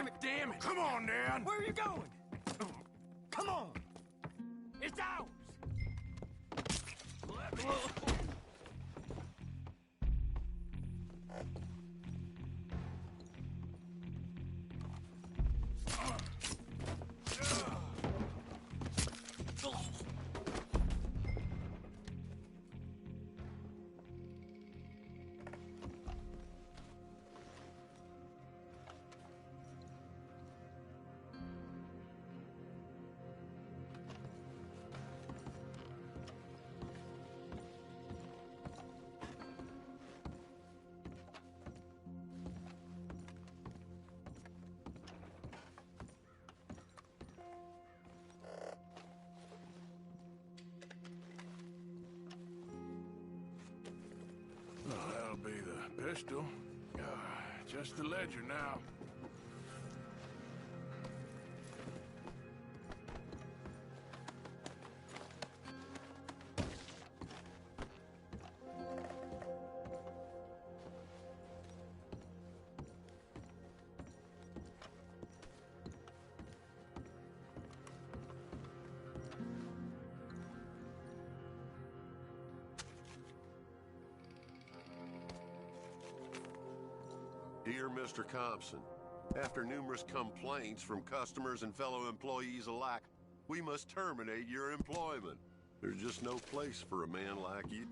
God damn it! Come on, Dan! Where are you going? Come on! It's ours! Oh, that'll be the pistol. Just the ledger now. Dear Mr. Compson, after numerous complaints from customers and fellow employees alike, we must terminate your employment. There's just no place for a man like you.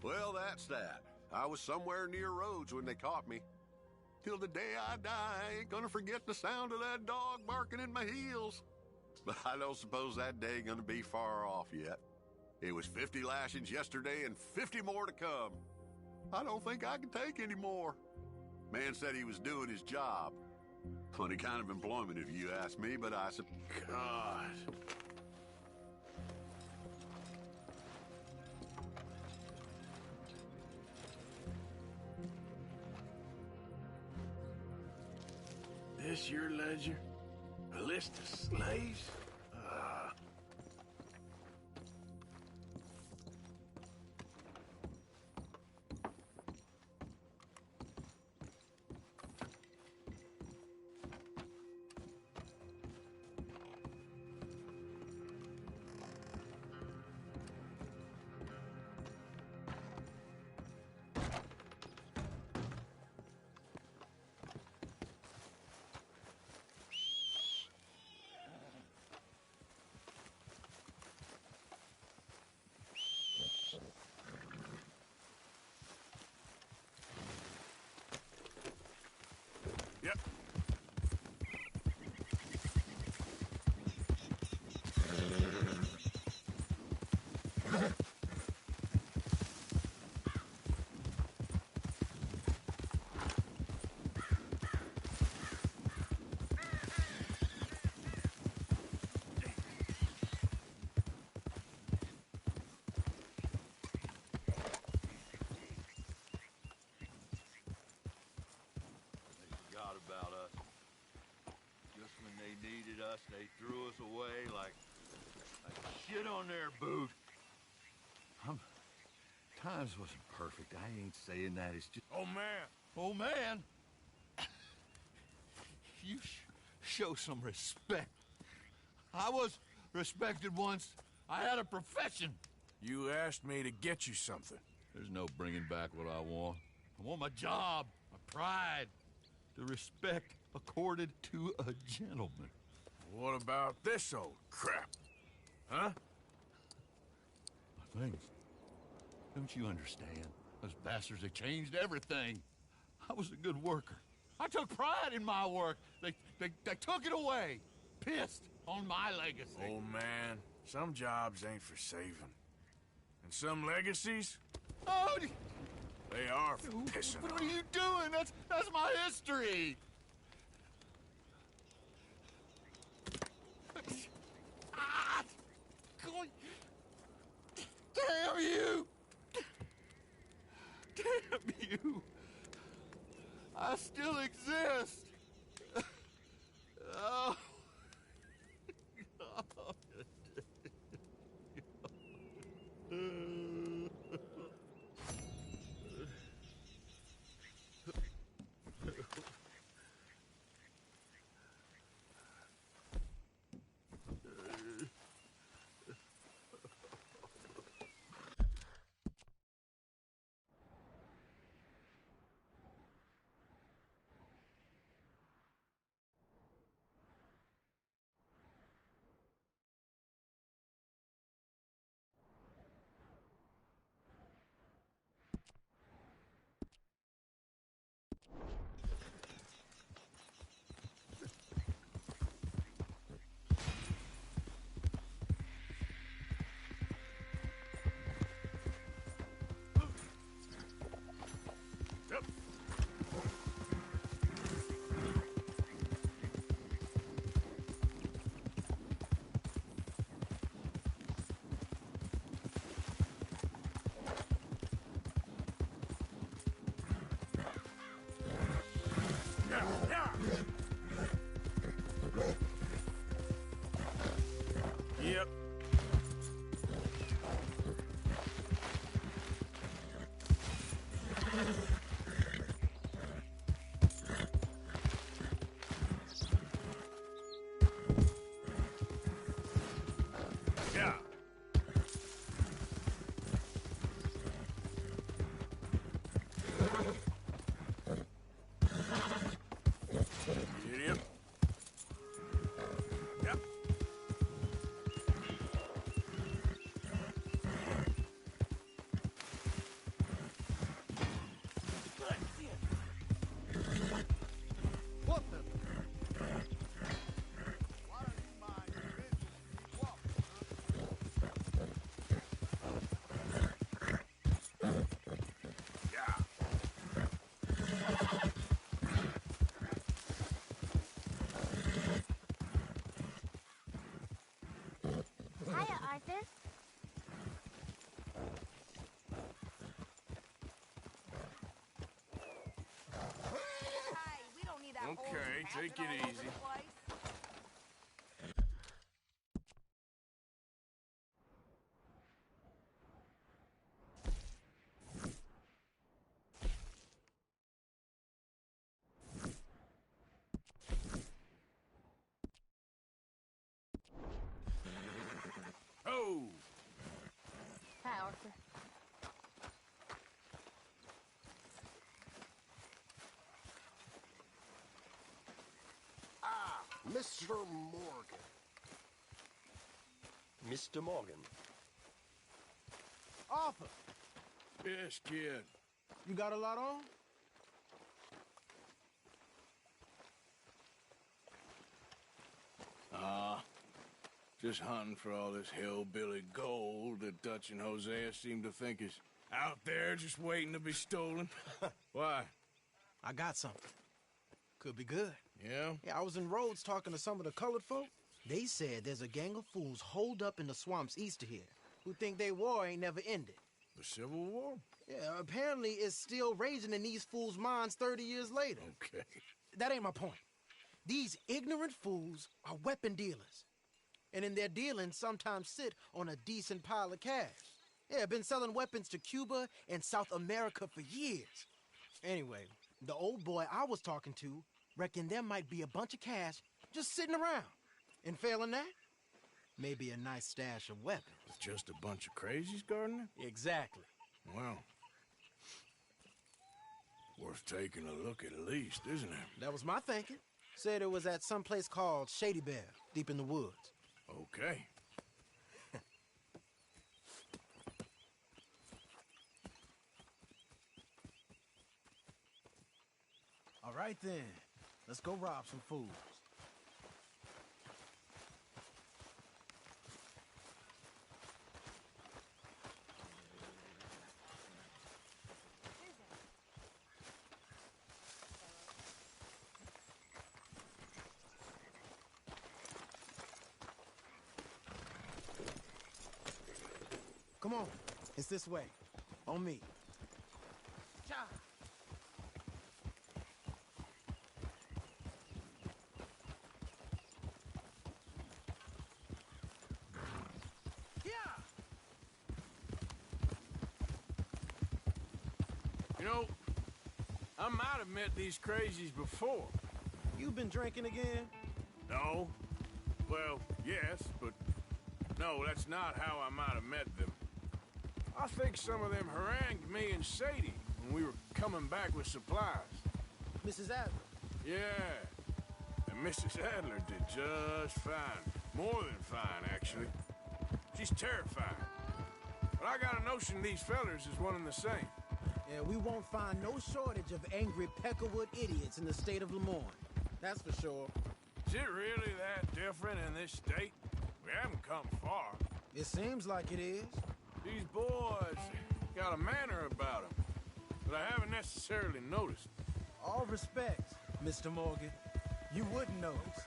Well, that's that. I was somewhere near Rhodes when they caught me. Till the day I die, I ain't gonna forget the sound of that dog barking in my heels. But I don't suppose that day gonna be far off yet. It was 50 lashings yesterday and 50 more to come. I don't think I can take any more. Man said he was doing his job. Funny kind of employment if you ask me, but I said, God. This your ledger? A list of slaves? treated us, they threw us away like shit on their boot. Times wasn't perfect. I ain't saying that. It's just... Oh, man. Oh, man. You show some respect. I was respected once. I had a profession. You asked me to get you something. There's no bringing back what I want. I want my job, my pride, the respect accorded to a gentleman. What about this old crap? Huh? My things. Don't you understand? Those bastards, they changed everything. I was a good worker. I took pride in my work. They took it away. Pissed on my legacy. Oh, man. Some jobs ain't for saving. And some legacies, Oh, they are for pissing what on. are you doing? That's my history. Ah! Damn you! Damn you! I still exist! Oh. Yep. Yeah. Yep. Yep. What the? Why don't you mind your business? Walk, Yeah. Hiya, Arthur. Hey, we don't need that old Okay, bastard take it all over easy. the place. Oh! Hi, Arthur. Mr. Morgan. Mr. Morgan. Arthur, Yes, kid. you got a lot on? Just hunting for all this hillbilly gold that Dutch and Hosea seem to think is out there just waiting to be stolen. Why? I got something. Could be good. Yeah? Yeah, I was in Rhodes talking to some of the colored folk. They said there's a gang of fools holed up in the swamps east of here who think their war ain't never ended. The Civil War? Yeah, apparently it's still raging in these fools' minds 30 years later. Okay. That ain't my point. These ignorant fools are weapon dealers. And in their dealing sometimes sit on a decent pile of cash. Yeah, been selling weapons to Cuba and South America for years. Anyway, the old boy I was talking to reckoned there might be a bunch of cash just sitting around. And failing that, maybe a nice stash of weapons. It's just a bunch of crazies, Gardner? Exactly. Well, worth taking a look at least, isn't it? That was my thinking. Said it was at some place called Shady Bear, deep in the woods. Okay. All right then, let's go rob some fools. Come on, it's this way. On me. Cha! Yeah! You know, I might have met these crazies before. You been drinking again? No. Well, yes, but no, that's not how I might have met them. I think some of them harangued me and Sadie when we were coming back with supplies. Mrs. Adler. Yeah, and Mrs. Adler did just fine. More than fine, actually. She's terrifying. But I got a notion these fellers is one and the same. Yeah, we won't find no shortage of angry Peckerwood idiots in the state of Lemoyne. That's for sure. Is it really that different in this state? We haven't come far. It seems like it is. These boys got a manner about them that I haven't necessarily noticed. All respect, Mr. Morgan. You wouldn't notice.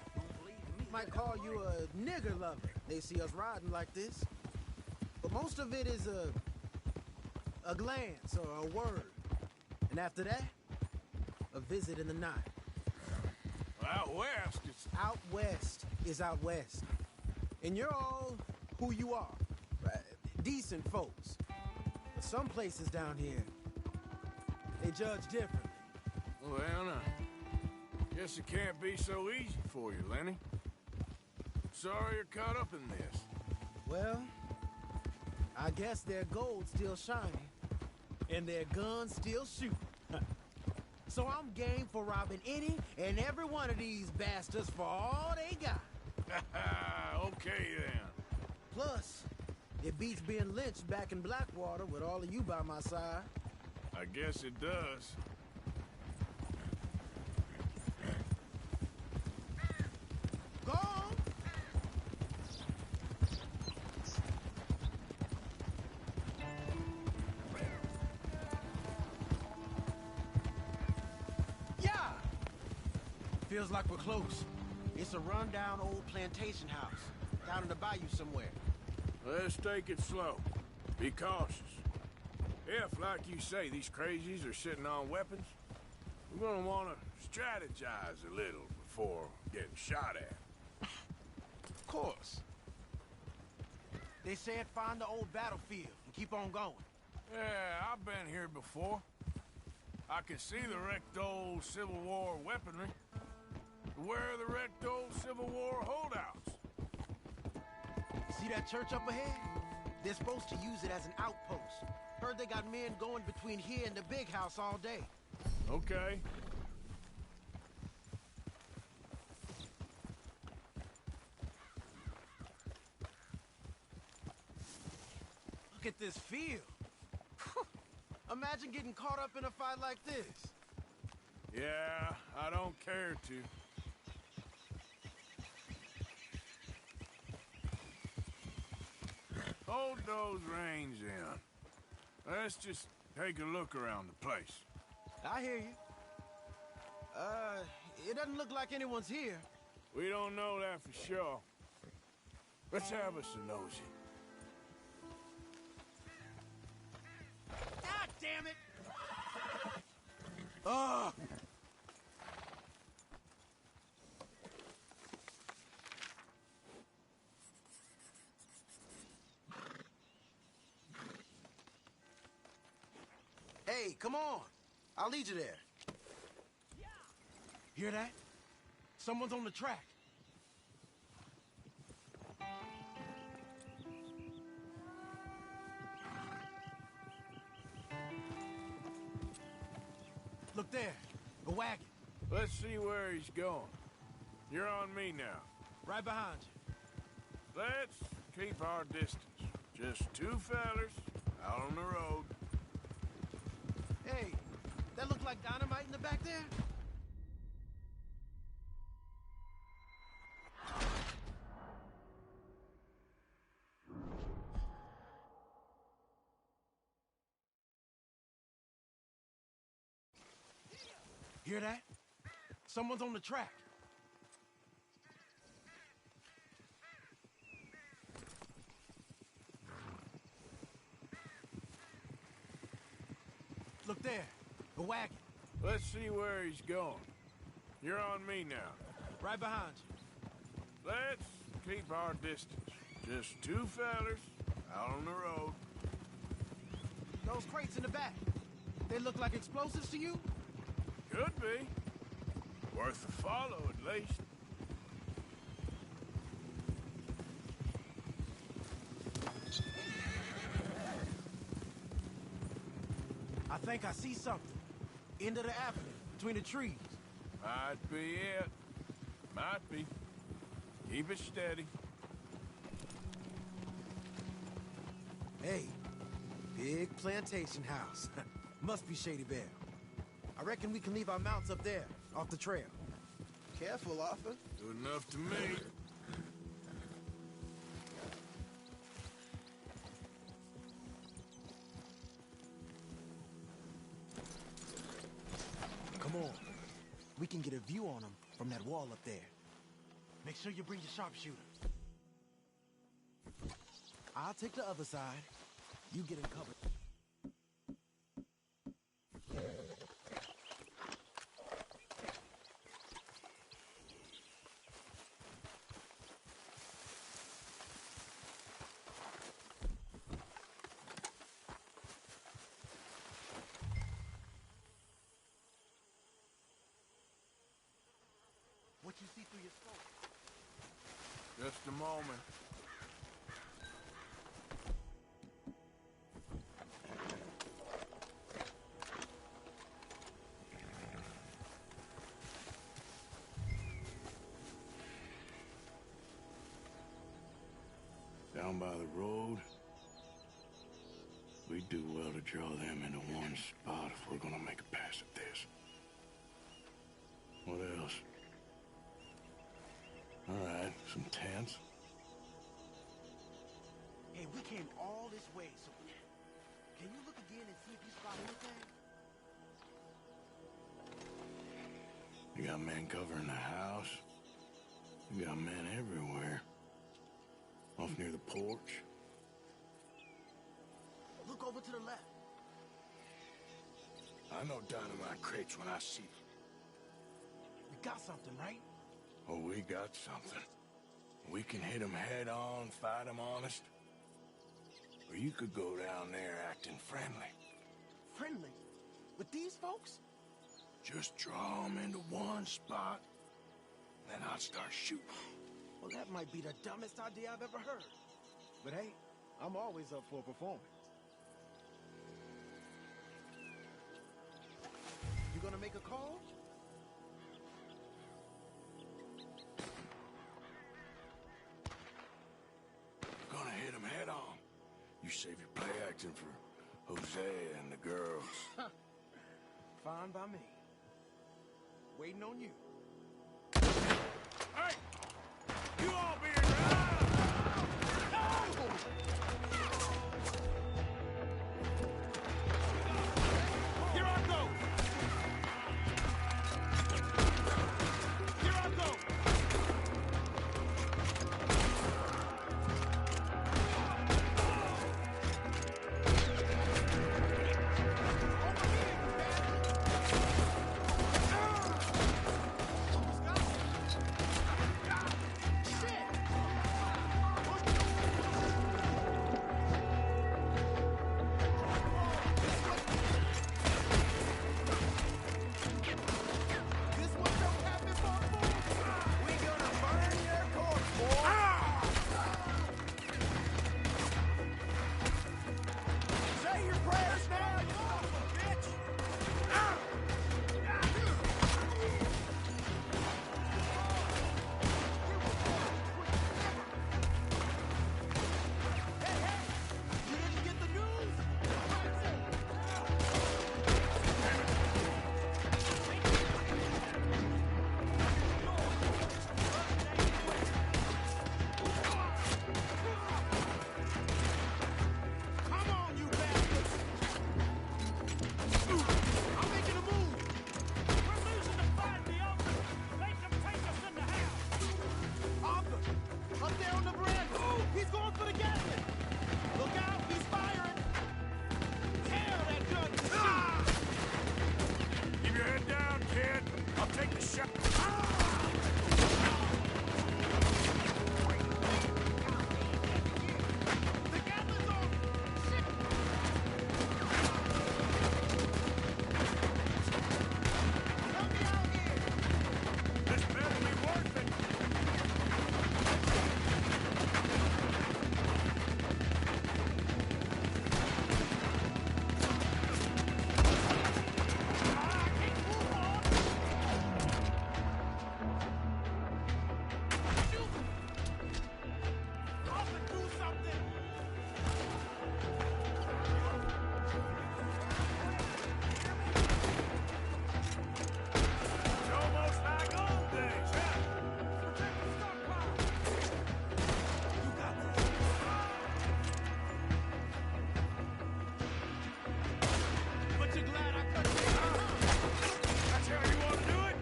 Might call you a nigger lover. They see us riding like this. But most of it is a glance or a word. And after that, a visit in the night. Out west, it's... Out west is out west. And you're all who you are. Right? Decent folks. But some places down here, they judge differently. Well, now, guess it can't be so easy for you, Lenny. Sorry you're caught up in this. Well, I guess their gold's still shining, and their guns still shooting. So I'm game for robbing any and every one of these bastards for all they got. Okay, then. Plus, it beats being lynched back in Blackwater with all of you by my side. I guess it does. Go on! Yeah! Feels like we're close. It's a rundown old plantation house, down in the bayou somewhere. Let's take it slow. Be cautious. If, like you say, these crazies are sitting on weapons, we're gonna want to strategize a little before getting shot at. Of course. They said find the old battlefield and keep on going. Yeah, I've been here before. I can see the wrecked old Civil War weaponry. Where are the wrecked old Civil War holdouts? See that church up ahead? They're supposed to use it as an outpost. Heard they got men going between here and the big house all day. Okay. Look at this field. Imagine getting caught up in a fight like this. Yeah, I don't care to. Hold those reins in. Let's just take a look around the place. I hear you. It doesn't look like anyone's here. We don't know that for sure. Let's have us a nosy. God damn it! Ugh! come on. I'll lead you there. Hear that? Someone's on the track. Look there, a wagon. Let's see where he's going. You're on me now. Right behind you. Let's keep our distance. Just two fellers out on the road. Hey, that look like dynamite in the back there? Hear that? Someone's on the track. Look there, a wagon. Let's see where he's going. You're on me now. Right behind you. Let's keep our distance. Just two fellers out on the road. Those crates in the back, they look like explosives to you? Could be. Worth a follow, at least. I think I see something. End of the avenue, between the trees. Might be it. Might be. Keep it steady. Hey, big plantation house. Must be Shady Bear. I reckon we can leave our mounts up there, off the trail. Careful, Arthur. Good enough to me. Come on. We can get a view on them from that wall up there. Make sure you bring your sharpshooter. I'll take the other side. You get in cover. What you see through your scope? Just a moment. Down by the road. We do well to draw them into one spot if we're gonna make a pass at this. What else? All right, some tents. Hey, we came all this way, so can you look again and see if you spot anything? You got men covering the house. You got men everywhere. Off near the porch. Look over to the left. I know dynamite crates when I see them. We got something, right? Oh, we got something. We can hit them head on, fight them honest. Or you could go down there acting friendly. Friendly? With these folks? Just draw them into one spot, then I'll start shooting. Well, that might be the dumbest idea I've ever heard. But hey, I'm always up for a performance. You gonna make a call? Gonna hit them head on. You save your play acting for Jose and the girls. Fine by me. Waiting on you. Hey! You all be around! Here I go! Here I go! up there on the bridge! He's going for the gasket! Look out, he's firing! Tear that gun! Keep your head down, kid. I'll take the shot. The Gatlin's on! Shit! Help me out here! This better be worth it. It's almost like old days, huh? But you're glad I cut you That's how you want to do it?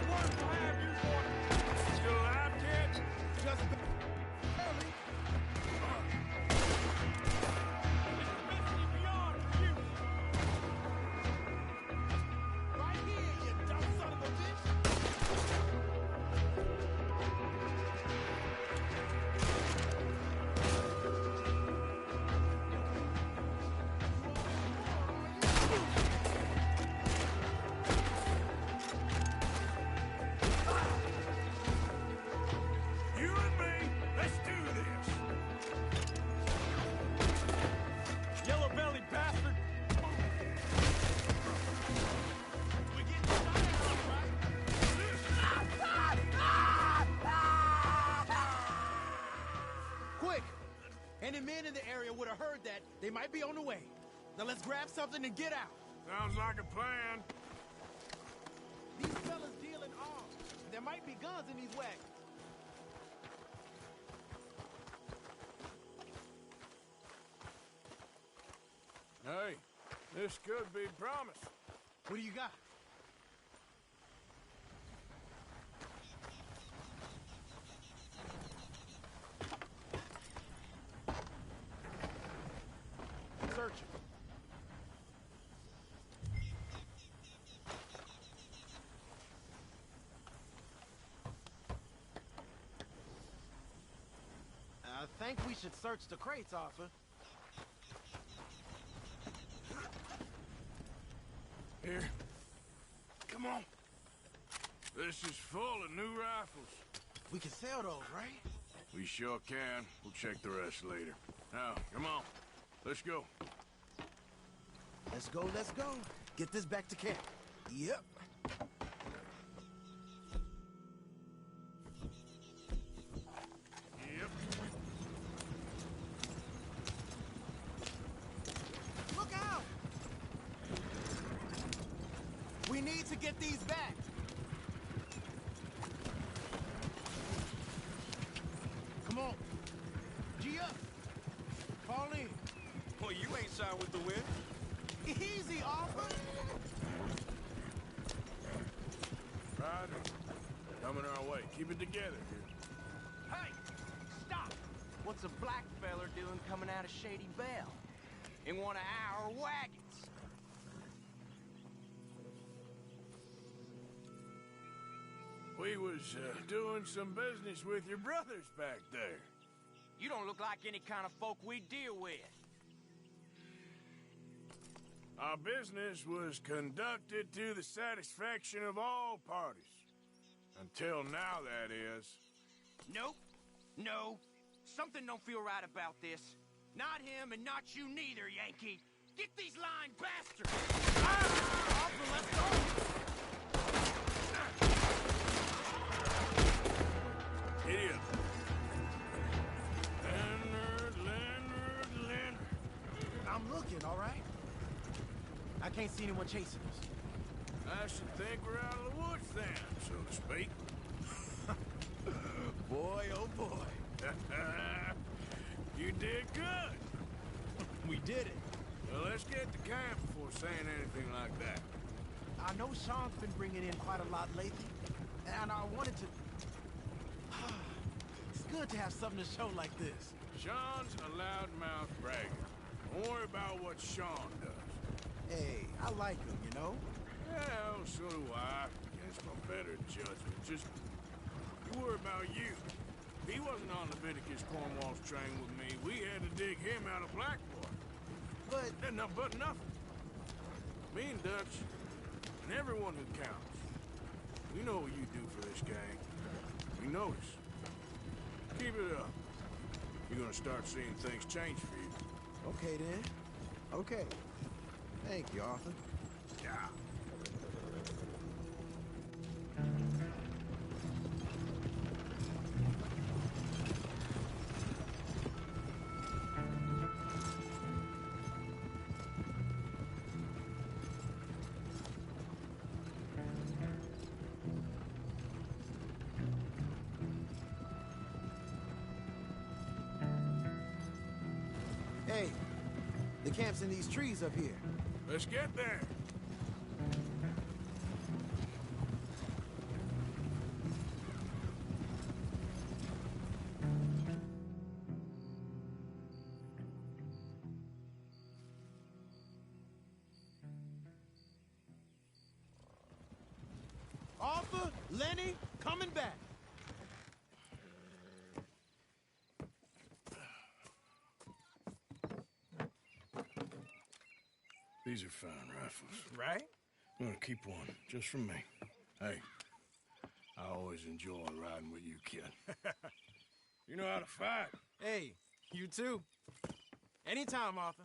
What have you for? Still alive, kid? just barely. Beyond you. Right here, you dumb son of a bitch! You and me, let's do this. Yellow belly bastard! We getting shot at, right? Quick! Any men in the area would have heard that. They might be on the way. Now let's grab something and get out. Sounds like a plan. These fellas deal in arms. There might be guns in these wagons. Hey, this could be promise. What do you got? Search it. I think we should search the crates, Arthur. Here. Come on. This is full of new rifles. We can sell those, right? We sure can. We'll check the rest later. Now, come on. Let's go. Let's go, let's go. Get this back to camp. Yep. Yep. Look out! We need to get these back. Come on. G up. Fall in. Well, you ain't signed with the wind. Easy, Arthur. Roger. Coming our way. Keep it together here. Hey, stop! What's a black feller doing coming out of Shady Belle? In one of our wagons? We was doing some business with your brothers back there. You don't look like any kind of folk we deal with. Our business was conducted to the satisfaction of all parties. Until now, that is. Nope. No. Something don't feel right about this. Not him and not you neither, Yankee. Get these lying bastards! Ah! Arthur, let's go! Idiot. Leonard. I'm looking, all right? I can't see anyone chasing us. I should think we're out of the woods then, so to speak. Boy, oh boy. You did good. We did it. Well, let's get to camp before saying anything like that. I know Sean's been bringing in quite a lot lately, and I wanted to... good to have something to show like this. Sean's a loudmouth bragger. Don't worry about what Sean does. Hey, I like him, you know? Well, so do I. Against my better judgment. Just you worry about you. He wasn't on Leviticus Cornwall's train with me. We had to dig him out of Blackwater. But But nothing. Me and Dutch, and everyone who counts. We know what you do for this gang. We notice. Keep it up. You're gonna start seeing things change for you. okay then. Okay. Thank you, Arthur. Yeah. Hey, the camp's in these trees up here. Let's get there. Arthur, Lenny, coming back. These are fine rifles. Right? I'm gonna keep one, just for me. Hey, I always enjoy riding with you, kid. You know how to fight. Hey, you too. Anytime, Arthur.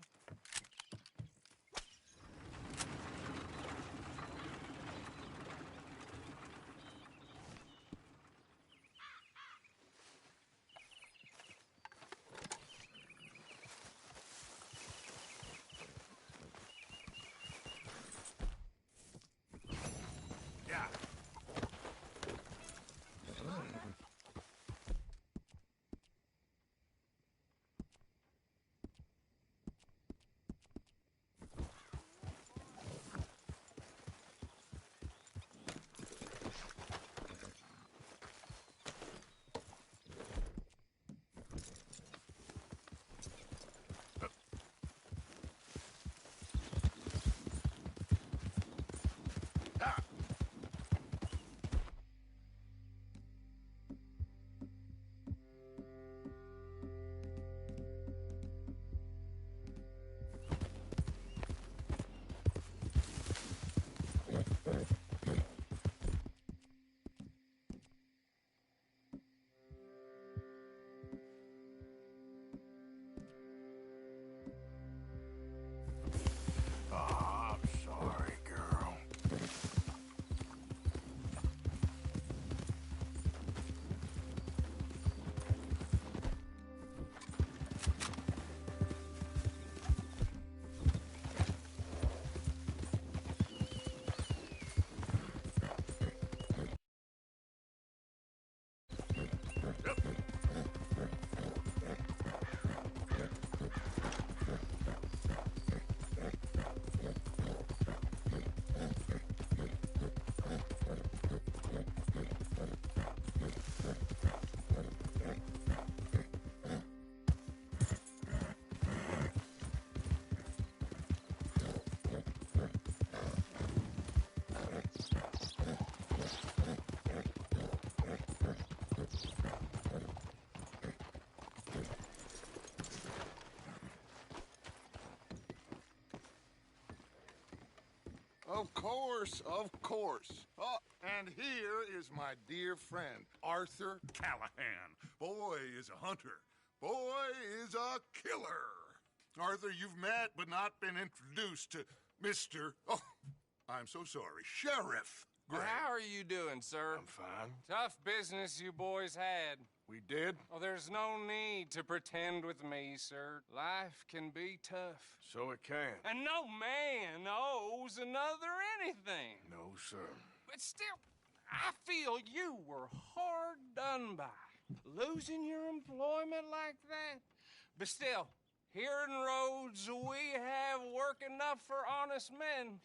Yeah. Oh, I'm sorry, girl. Of course, of course. Oh, and here is my dear friend, Arthur Callahan. Boy is a hunter. Boy is a killer. Arthur, you've met but not been introduced to Mr. Oh, I'm so sorry, Sheriff Gray. How are you doing, sir? I'm fine. Tough business you boys had. We did? Oh, there's no need to pretend with me, sir. Life can be tough. So it can. And no man owes another anything. No, sir. But still, I feel you were hard done by. Losing your employment like that. But still, here in Rhodes, we have work enough for honest men.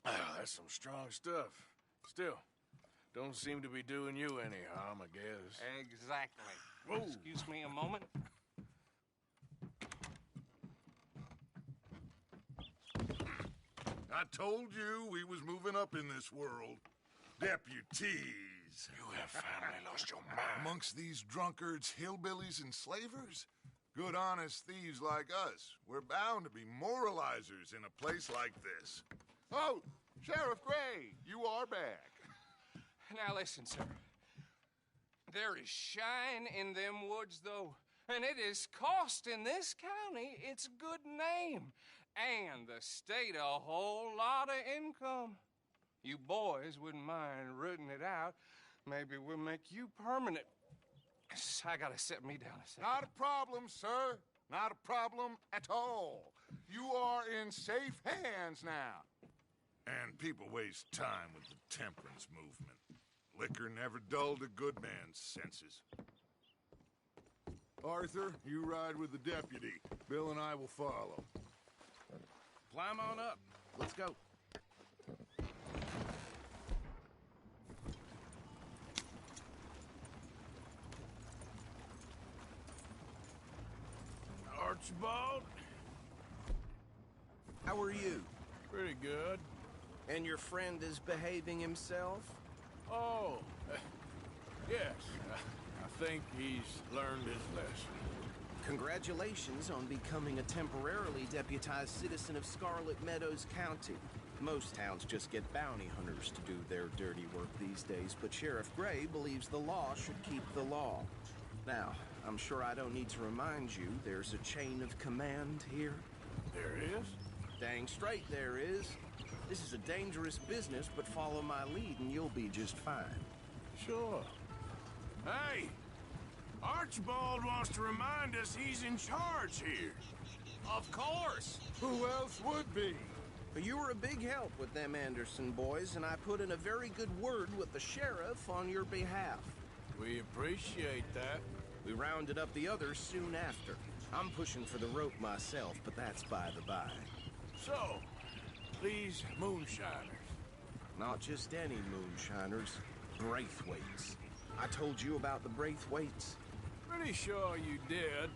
Ah, that's some strong stuff. Still, Don't seem to be doing you any harm, I guess. Exactly. Whoa. Excuse me a moment. I told you we was moving up in this world. Deputies. You have finally lost your mind. Amongst these drunkards, hillbillies, and slavers? Good, honest thieves like us. We're bound to be moralizers in a place like this. Oh, Sheriff Gray, you are back. Now listen, sir. There is shine in them woods, though, and it is costing this county its good name and the state a whole lot of income. You boys wouldn't mind rooting it out. Maybe we'll make you permanent. I gotta set me down a second. Not a problem, sir. Not a problem at all. You are in safe hands now. And people waste time with the temperance movement. Liquor never dulled a good man's senses. Arthur, you ride with the deputy. Bill and I will follow. Climb on up. Let's go. Archibald? How are you? Pretty good. And your friend is behaving himself? Oh, yes. I think he's learned his lesson. Congratulations on becoming a temporarily deputized citizen of Scarlet Meadows County. Most towns just get bounty hunters to do their dirty work these days, but Sheriff Gray believes the law should keep the law. Now, I'm sure I don't need to remind you there's a chain of command here. There is? Dang straight there is. This is a dangerous business, but follow my lead and you'll be just fine. Sure. Hey! Archibald wants to remind us he's in charge here. Of course. Who else would be? But you were a big help with them Anderson boys, and I put in a very good word with the sheriff on your behalf. We appreciate that. We rounded up the others soon after. I'm pushing for the rope myself, but that's by the by. So, these moonshiners. Not just any moonshiners, Braithwaites. I told you about the Braithwaites. Pretty sure you did.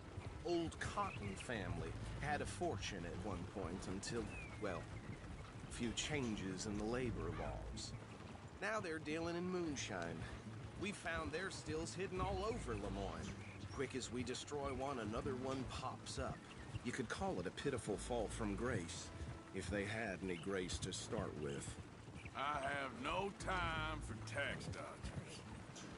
Old Cotton family had a fortune at one point until, well, a few changes in the labor laws. Now they're dealing in moonshine. We found their stills hidden all over Lemoyne. Quick as we destroy one, another one pops up. You could call it a pitiful fall from grace, if they had any grace to start with. I have no time for tax dodgers.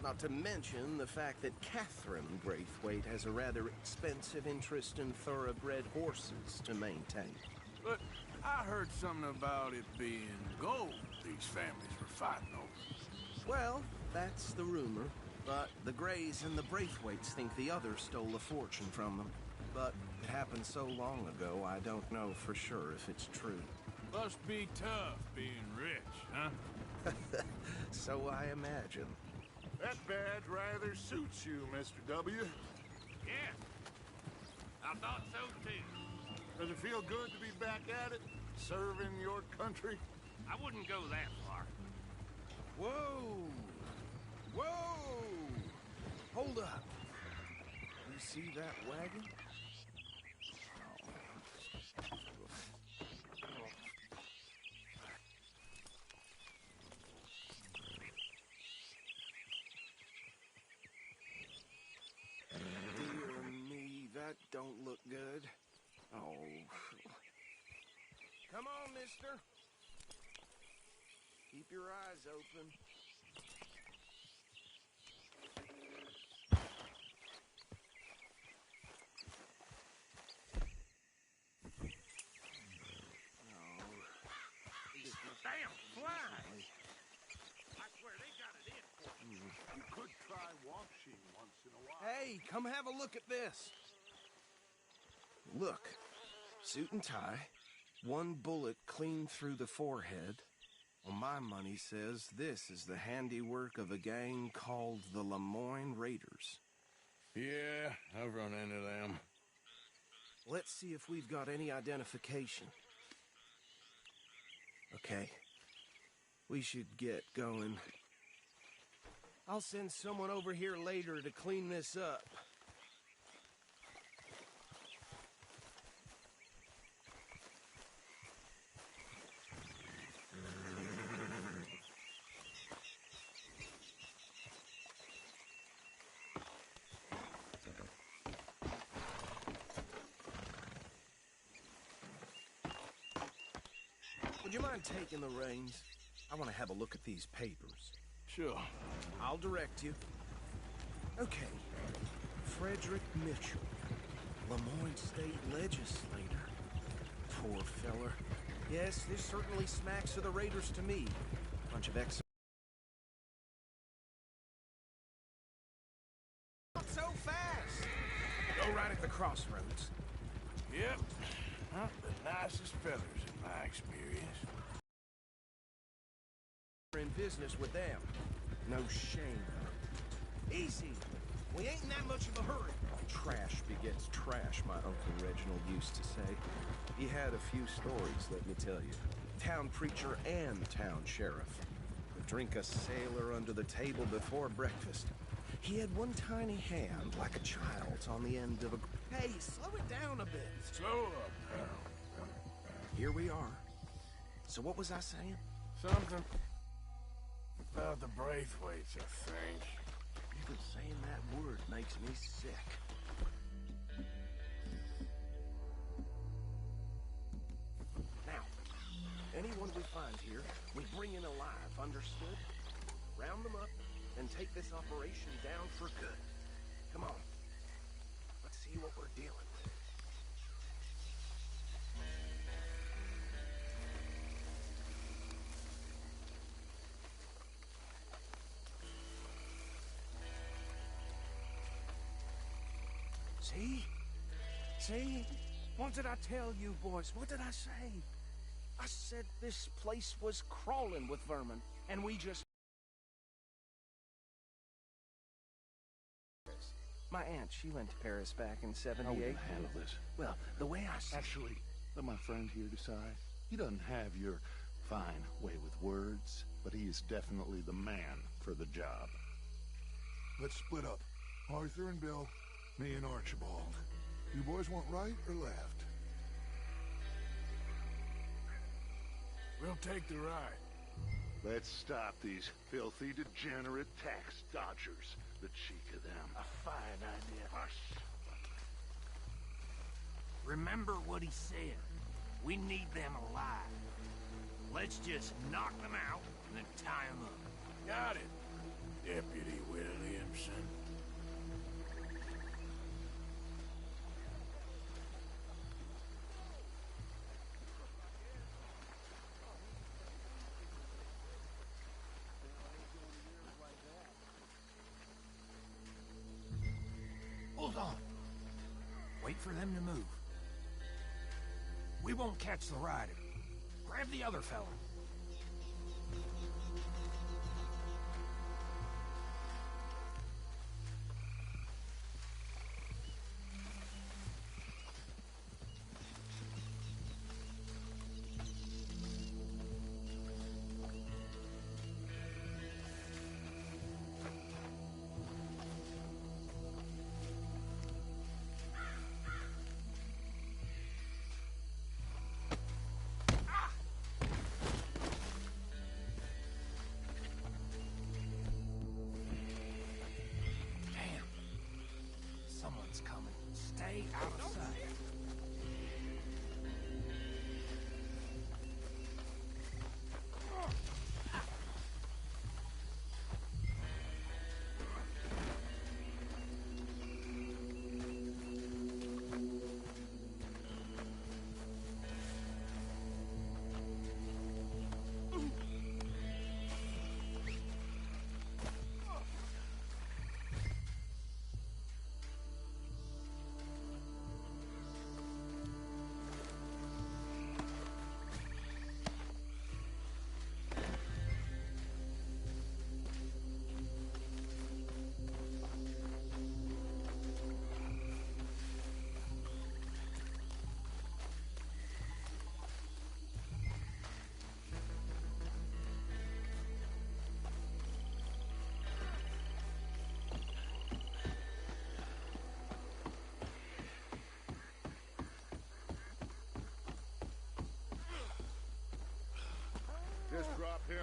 Not to mention the fact that Catherine Braithwaite has a rather expensive interest in thoroughbred horses to maintain. But I heard something about it being gold these families were fighting over. Well, that's the rumor. But the Grays and the Braithwaites think the others stole a fortune from them. But it happened so long ago, I don't know for sure if it's true. Must be tough being rich, huh? So I imagine. That badge rather suits you, Mr. W. Yeah, I thought so too. Does it feel good to be back at it? Serving your country? I wouldn't go that far. Whoa! Whoa! Hold up. You see that wagon? Dear me, that don't look good. Oh. Come on, mister. Keep your eyes open. Damn flies! I swear they got it in for you. You could try washing once in a while. Hey, come have a look at this. Look, suit and tie, one bullet clean through the forehead. Well, my money says this is the handiwork of a gang called the Lemoyne Raiders. Yeah, I've run into them. Let's see if we've got any identification. Okay, we should get going. I'll send someone over here later to clean this up. Would you mind taking the reins? I want to have a look at these papers. Sure. I'll direct you. Okay. Frederick Mitchell, Lemoyne State Legislator. Poor feller. Yes, this certainly smacks of the Raiders to me. Bunch of ex... Not so fast! Go right at the crossroads. Yep. Not the nicest fellas in my experience. We're in business with them. No shame. Easy. We ain't in that much of a hurry. Trash begets trash, my Uncle Reginald used to say. He had a few stories, let me tell you. Town preacher and town sheriff. Would drink a sailor under the table before breakfast. He had one tiny hand, like a child's, on the end of a... Hey, slow it down a bit. Slow up, pal. Here we are. So what was I saying? Something about the Braithwaites, I think. Even saying that word makes me sick. Now, anyone we find here, we bring in alive, understood? Round them up and take this operation down for good. Come on. Let's see what we're dealing with. See? See? What did I tell you, boys? What did I say? I said this place was crawling with vermin, and we just... My aunt, she went to Paris back in '78. How are we gonna handle this? Well, the way I see... Actually, let my friend here decide. He doesn't have your fine way with words, but he is definitely the man for the job. Let's split up. Arthur and Bill, me and Archibald. You boys want right or left? We'll take the right. Let's stop these filthy, degenerate tax dodgers. The cheek of them. A fine idea. Hush. Remember what he said. We need them alive. Let's just knock them out and then tie them up. Got it, Deputy Williamson. Hold on. Wait for them to move. We won't catch the rider. Grab the other fella. Stay out of sight.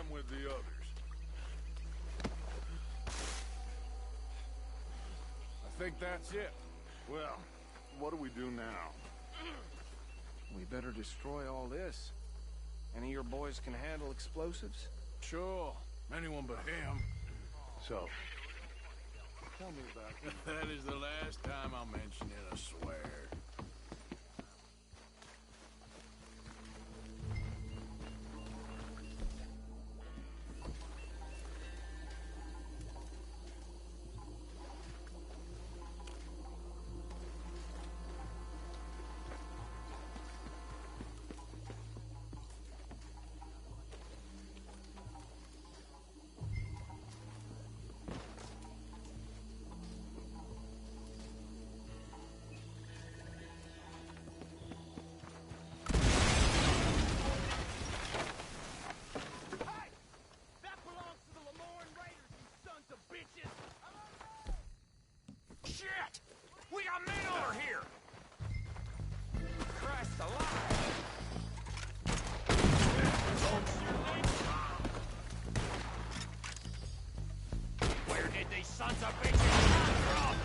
them with the others. I think that's it. Well, what do we do now? We better destroy all this. Any of your boys can handle explosives? Sure. Anyone but him. So, tell me about it. That is the last time I'll mention it, I swear. Shit! We got men over here! Christ alive! Where did these sons of bitches come from?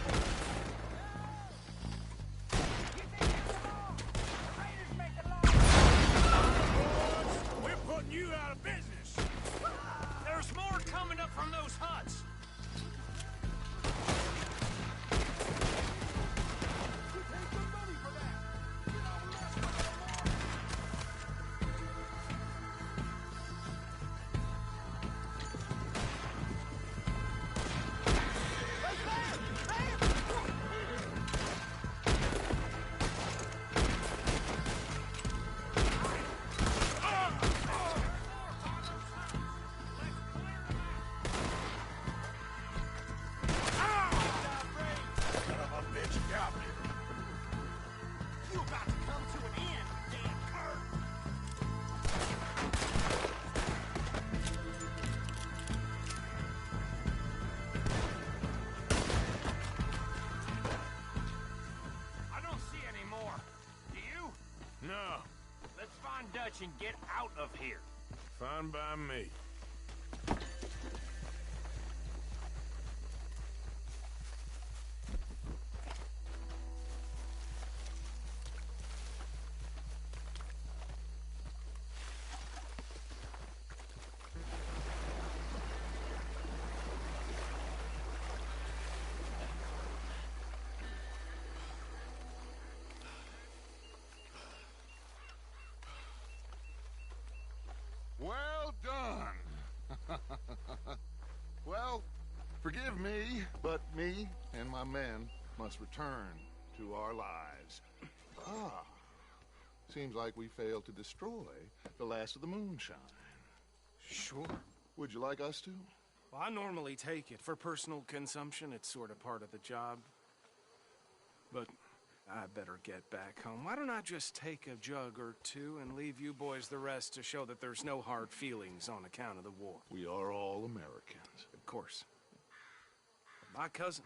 We're putting you out of business! There's more coming up from those huts! And get out of here. Fine by me. Well done. Well, forgive me, but me and my men must return to our lives. Ah, seems like we failed to destroy the last of the moonshine. Sure. Would you like us to? Well, I normally take it for personal consumption. It's sort of part of the job. But I better get back home. Why don't I just take a jug or two and leave you boys the rest to show that there's no hard feelings on account of the war? We are all Americans. Of course. My cousin,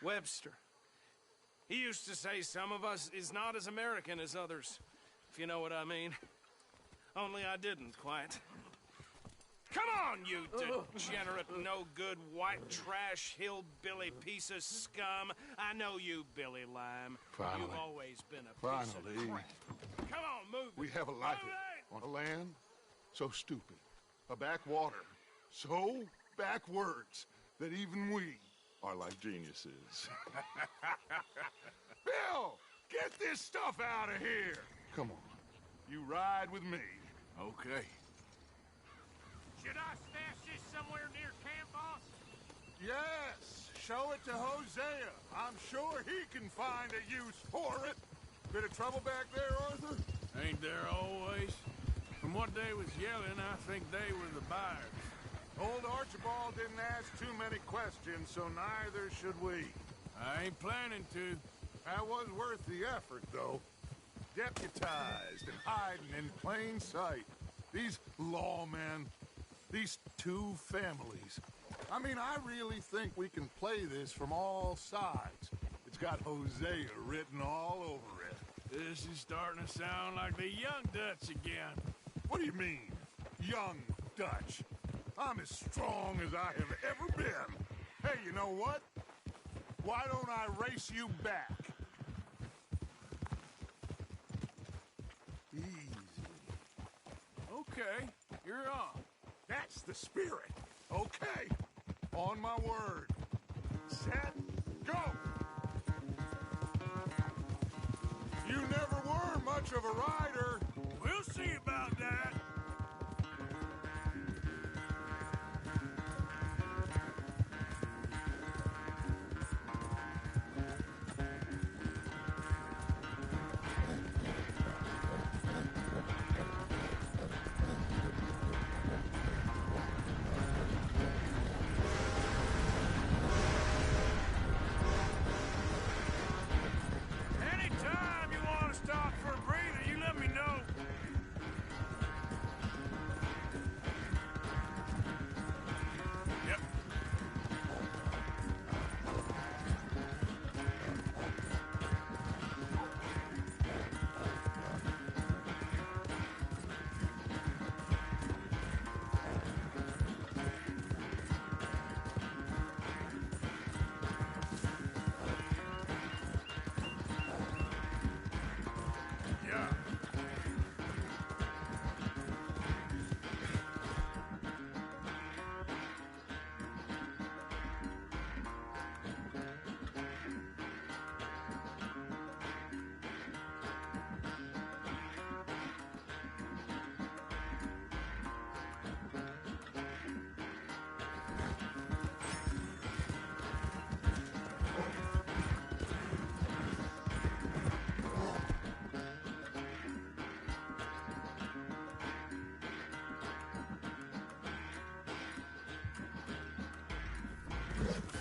Webster, he used to say some of us is not as American as others, if you know what I mean. Only I didn't quite. Come on, you degenerate, no-good, white trash, hillbilly piece of scum. I know you, Billy Lime. Finally. You've always been a piece of crap. Come on, move it. We have a life on a land so stupid, a backwater so backwards that even we are like geniuses. Bill, get this stuff out of here. Come on, you ride with me. Okay. Should I stash this somewhere near camp, boss? Yes, show it to Hosea. I'm sure he can find a use for it. Bit of trouble back there, Arthur? Ain't there always? From what they was yelling, I think they were the buyers. Old Archibald didn't ask too many questions, so neither should we. I ain't planning to. That was worth the effort, though. Deputized and hiding in plain sight. These lawmen, these two families. I mean, I really think we can play this from all sides. It's got Hosea written all over it. This is starting to sound like the Young Dutch again. What do you mean, young Dutch. I'm as strong as I have ever been. Hey, you know what? Why don't I race you back? Easy. Okay, you're on. That's the spirit. Okay. On my word. Set, go! You never were much of a rider. We'll see about that. Anytime you want to stop for a breather, you let me know. Yep. Yeah.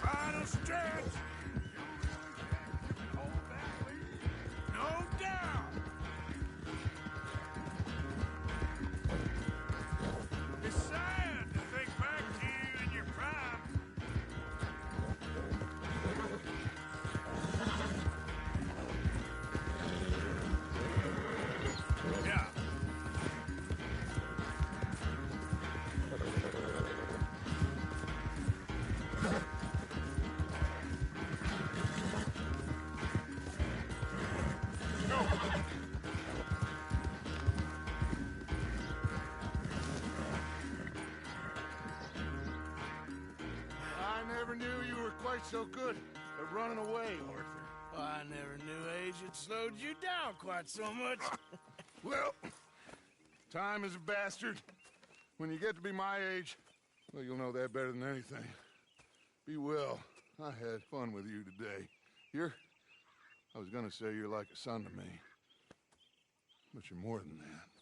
Final stretch. You really think you can hold that lead? No doubt. It's sad to think back to you in your prime. Yeah. I never knew you were quite so good at running away, Arthur. I never knew age had slowed you down quite so much. Well, time is a bastard. When you get to be my age, well, you'll know that better than anything. Be well. I had fun with you today. I was gonna say you're like a son to me. But you're more than that.